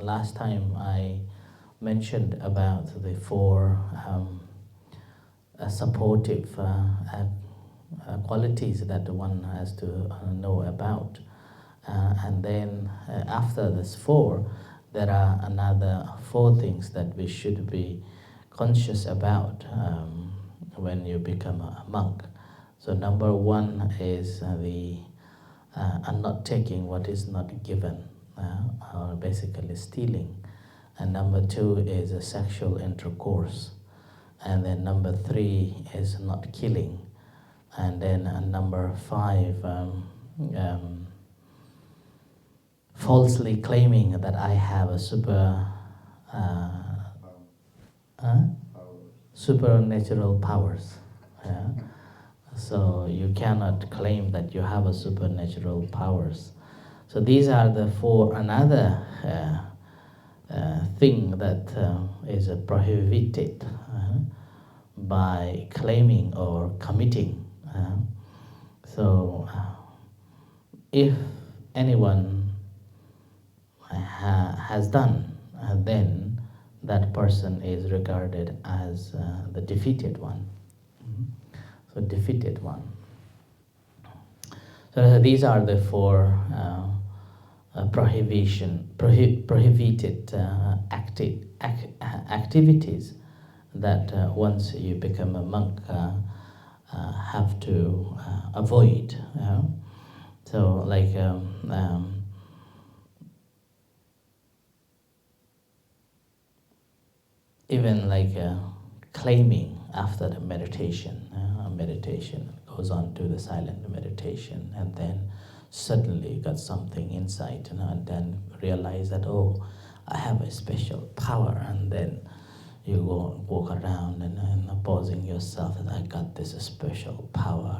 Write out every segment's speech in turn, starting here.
last time I mentioned about the four supportive qualities that one has to know about. And then after this four, there are another four things that we should be conscious about when you become a monk. So number one is not taking what is not given, or basically stealing. And number two is a sexual intercourse. And then number three is not killing. And then number five, falsely claiming that I have a supernatural powers. Yeah? So you cannot claim that you have a supernatural powers. So these are the four. Another thing that is prohibited by claiming or committing. So if anyone has done, then that person is regarded as the defeated one. So defeated one. So these are the four prohibited activities that once you become a monk have to avoid. So like even like claiming after the meditation, meditation goes on to the silent meditation, and then suddenly got something inside, and then realize that, oh, I have a special power, and then you go walk around and posing yourself that I got this special power,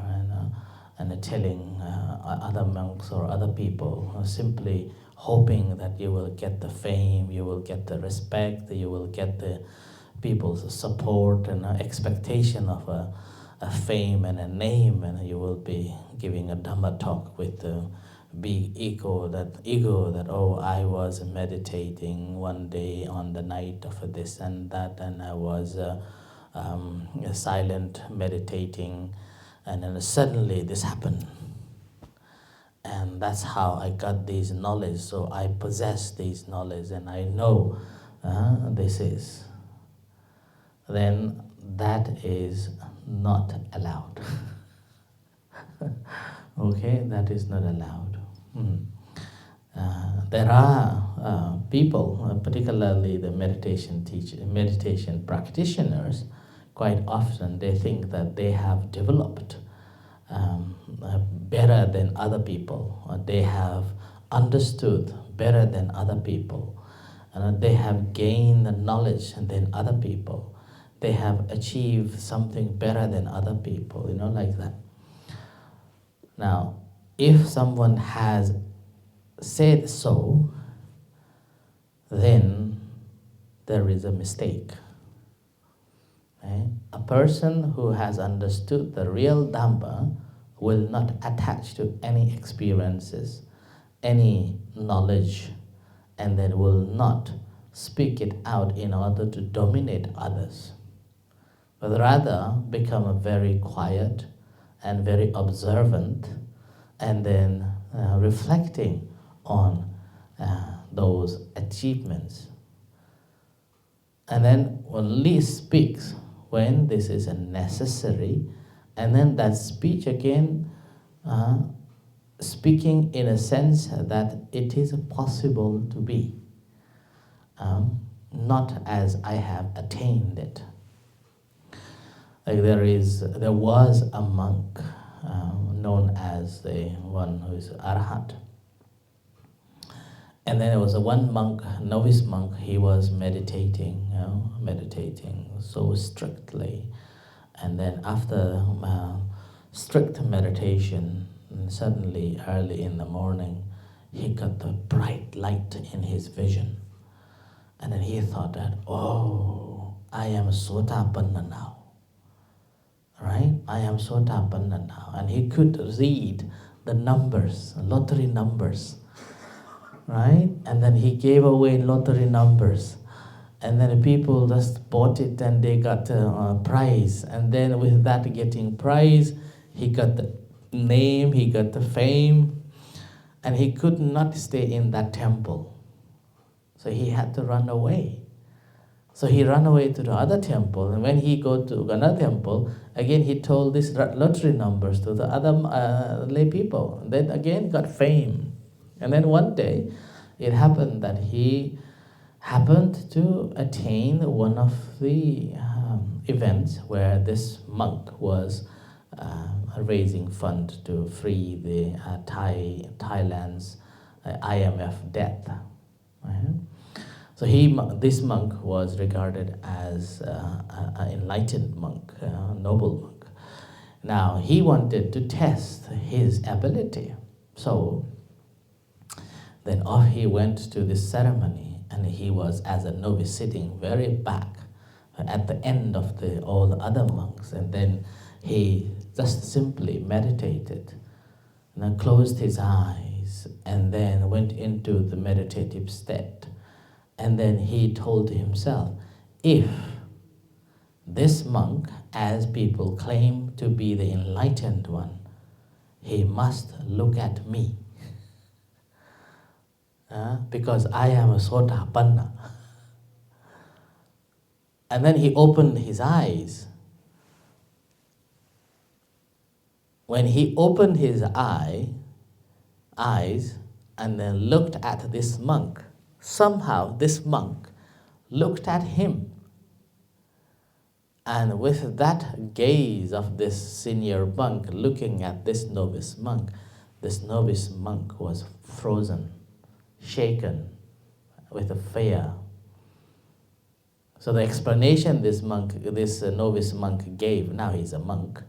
and telling other monks or other people, simply hoping that you will get the fame, you will get the respect, you will get the people's support and expectation of a fame and a name, and you will be giving a Dhamma talk with the big ego that oh, I was meditating one day on the night of this and that, and I was silent meditating, and then suddenly this happened. And that's how I got these knowledge, so I possess these knowledge and I know this is. Then that is not allowed. Okay, that is not allowed. There are people, particularly the meditation practitioners, quite often they think that they have developed better than other people, or they have understood better than other people, and they have gained the knowledge than other people. They have achieved something better than other people, like that. Now, if someone has said so, then there is a mistake. Right? A person who has understood the real Dhamma will not attach to any experiences, any knowledge, and then will not speak it out in order to dominate others, but rather become a very quiet and very observant, and then reflecting on those achievements. And then only speaks when this is necessary, and then that speech again, speaking in a sense that it is possible to be, not as I have attained it. Like there was a monk known as the one who is Arhat. And then there was one monk, novice monk, he was meditating, meditating so strictly. And then after strict meditation, suddenly early in the morning, he got the bright light in his vision. And then he thought that, oh, I am Sotapanna now. Right? I am Sotapanna now. And he could read the numbers, lottery numbers. right? And then he gave away lottery numbers. And then people just bought it and they got a prize. And then with that getting prize, he got the name, he got the fame, and he could not stay in that temple. So he had to run away. So he ran away to the other temple, and when he go to another temple, again he told these lottery numbers to the other lay people. Then again got fame. And then one day, it happened that he happened to attain one of the events where this monk was raising fund to free the Thailand's IMF debt. Right? So this monk was regarded as an enlightened monk, a noble monk. Now he wanted to test his ability. So then off he went to this ceremony, and he was as a novice sitting very back at the end of all the other monks. And then he just simply meditated, and then closed his eyes, and then went into the meditative state. And then he told himself, if this monk, as people claim to be the enlightened one, he must look at me. Because I am a Sotapanna. And then he opened his eyes. When he opened his eyes and then looked at this monk, somehow this monk looked at him. And with that gaze of this senior monk looking at this novice monk was frozen, shaken with a fear. So the explanation this novice monk gave, now he's a monk,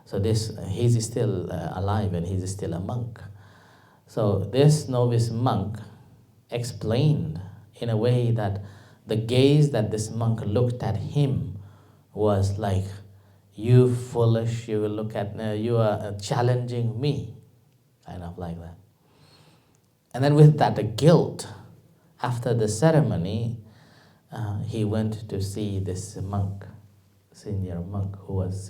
so he's still alive and he's still a monk. So this novice monk explained in a way that the gaze that this monk looked at him was like, you foolish, you are challenging me, kind of like that. And then with that guilt, after the ceremony, he went to see this monk, senior monk, who was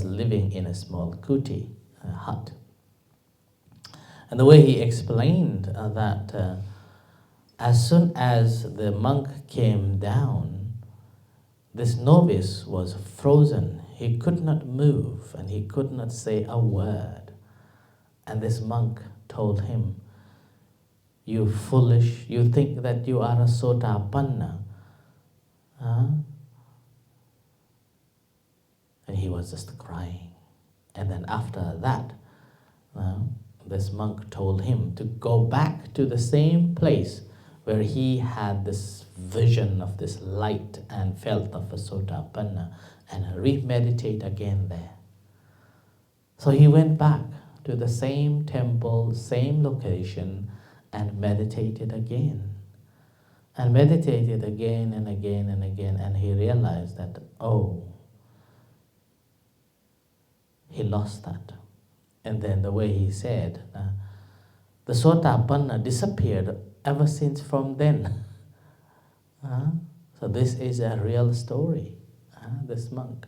living in a small kuti, hut. And the way he explained that as soon as the monk came down, this novice was frozen. He could not move and he could not say a word. And this monk told him, you foolish, you think that you are a Sotapanna. And he was just crying. And then after that, this monk told him to go back to the same place where he had this vision of this light and felt of a Sotapanna, and re-meditate again there. So he went back to the same temple, same location, and meditated again. And meditated again and again and again, and he realized that, he lost that. And then the way he said, the Sotapanna disappeared ever since from then. So this is a real story, this monk.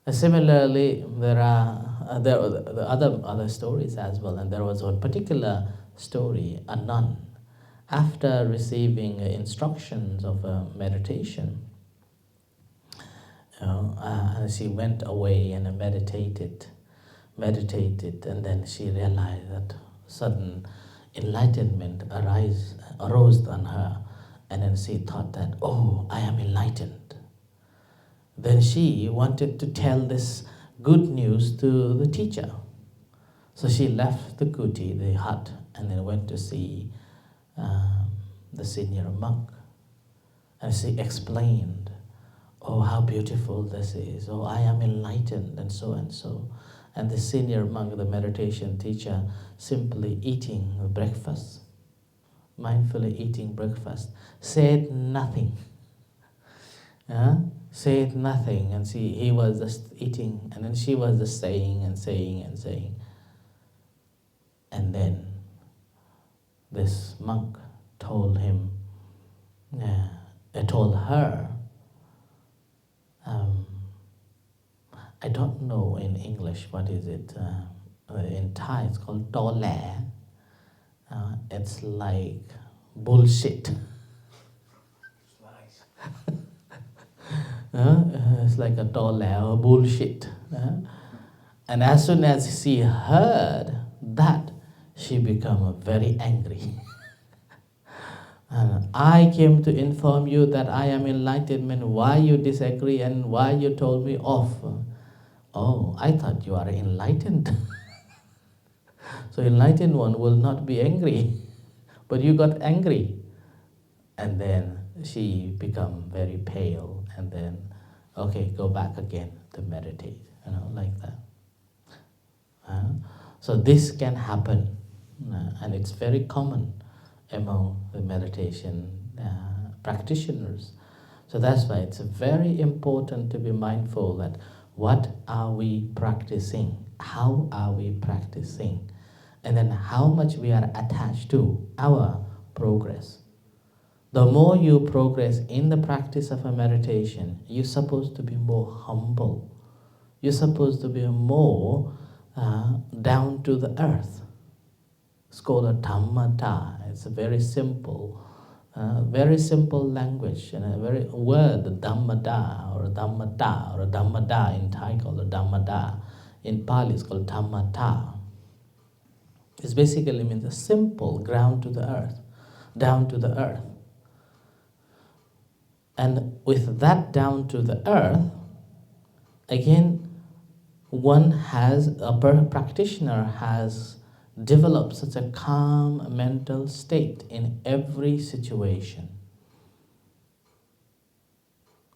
Similarly, there are other stories as well, and there was one particular story, a nun, after receiving instructions of meditation, she went away and meditated, and then she realized that sudden enlightenment arose on her, and then she thought that, I am enlightened. Then she wanted to tell this good news to the teacher. So she left the kuti, the hut, and then went to see the senior monk. And she explained, how beautiful this is. I am enlightened, and so and so. And the senior monk, the meditation teacher, simply eating breakfast, mindfully eating breakfast, said nothing. Said nothing, and he was just eating, and then she was just saying and saying and saying. And then this monk told him, told her, um, I don't know in English what is it. In Thai it's called tole. It's like bullshit. It's like a tole or bullshit. And as soon as she heard that, she became very angry. I came to inform you that I am enlightenment. Why you disagree and why you told me off? Oh, I thought you are enlightened. So enlightened one will not be angry. But you got angry. And then she become very pale. And then, okay, go back again to meditate. Like that. So this can happen. And it's very common among the meditation practitioners. So that's why it's very important to be mindful that what are we practicing? How are we practicing? And then how much we are attached to our progress. The more you progress in the practice of a meditation, you're supposed to be more humble. You're supposed to be more down to the earth. It's called a dhammata. It's a very simple language, and a very word, dhammata or dhammada in Thai called dhammada. In Pali it's called dhammata. It basically means a simple, ground to the earth, down to the earth. And with that down to the earth, again, a practitioner has developed such a calm mental state in every situation.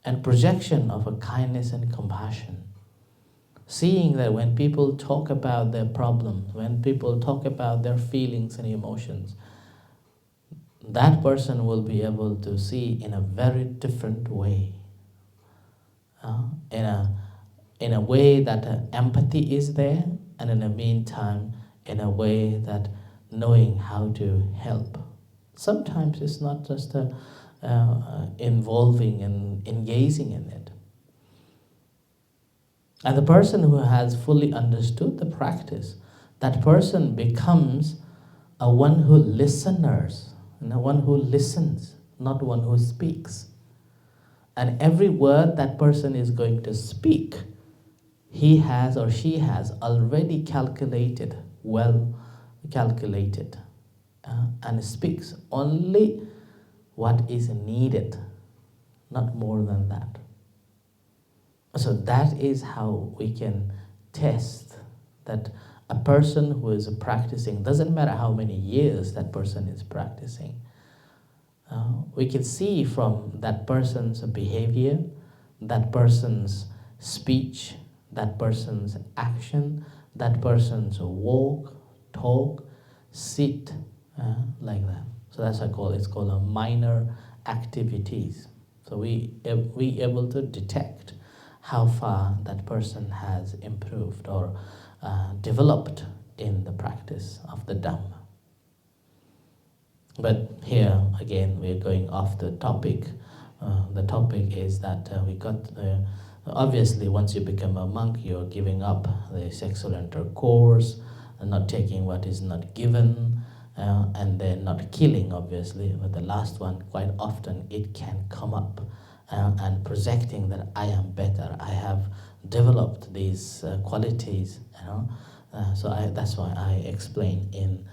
And projection of a kindness and compassion. Seeing that when people talk about their problems, when people talk about their feelings and emotions, that person will be able to see in a very different way. In a way that empathy is there, and in the meantime, in a way that knowing how to help. Sometimes it's not just involving and engaging in it. And the person who has fully understood the practice, that person becomes a one who listeners, one who listens, not one who speaks. And every word that person is going to speak, he has or she has already calculated, well calculated, and speaks only what is needed, not more than that. So that is how we can test that a person who is practicing, doesn't matter how many years that person is practicing, we can see from that person's behavior, that person's speech, that person's action, that person's walk, talk, sit, like that. So that's what I call it. It's called a minor activities. So we able to detect how far that person has improved or developed in the practice of the Dhamma. But here again we're going off the topic. The topic is that we got obviously once you become a monk, you're giving up the sexual intercourse, and not taking what is not given, and then not killing, obviously. But the last one, quite often it can come up, and projecting that I am better, I have developed these qualities, so that's why I explain in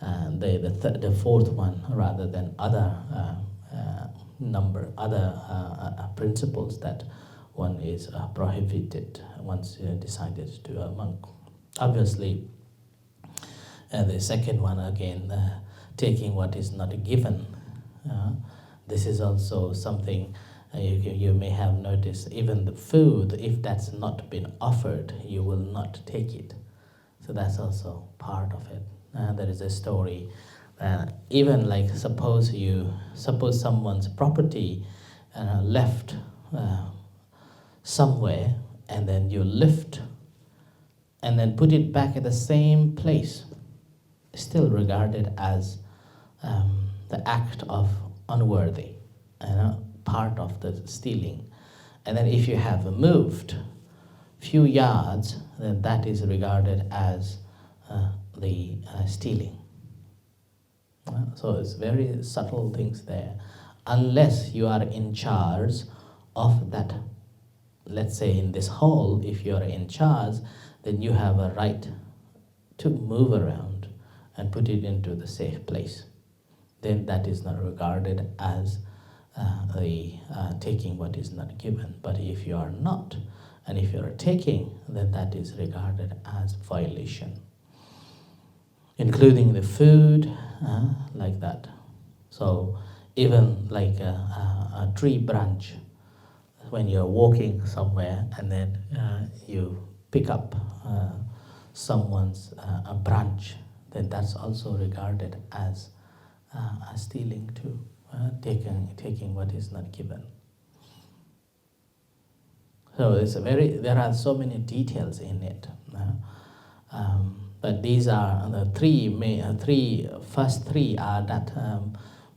the fourth one, rather than other principles, that one is prohibited once decided to a monk. Obviously, the second one again, taking what is not given. This is also something you may have noticed. Even the food, if that's not been offered, you will not take it. So that's also part of it. There is a story. Even like suppose someone's property left somewhere, and then you lift and then put it back at the same place, still regarded as the act of unworthy, part of the stealing. And then if you have moved few yards, then that is regarded as the stealing. So it's very subtle things there. Unless you are in charge of that, let's say in this hall, if you are in charge, then you have a right to move around and put it into the safe place. Then that is not regarded as taking what is not given. But if you are not, and if you are taking, then that is regarded as violation, including the food, like that. So even like a tree branch, when you're walking somewhere and then you pick up someone's a branch, then that's also regarded as stealing too, taking what is not given. So there are so many details in it. But these are the first three are that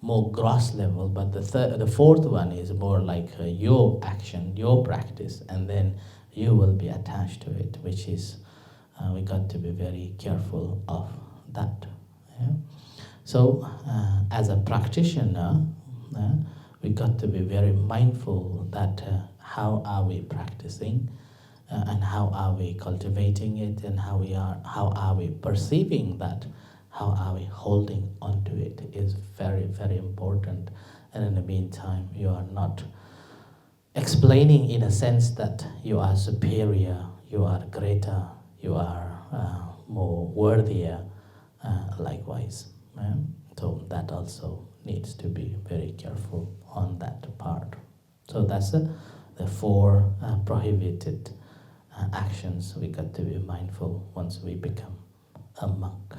more gross level, but the fourth one is more like your action, your practice, and then you will be attached to it, which is, we got to be very careful of that. Yeah? So as a practitioner, we got to be very mindful that how are we practicing, and how are we cultivating it, and how are we perceiving that, how are we holding on to it is very, very important. And in the meantime, you are not explaining in a sense that you are superior, you are greater, you are more worthier, likewise. So that also needs to be very careful on that part. So that's the four prohibited actions we got to be mindful once we become a monk.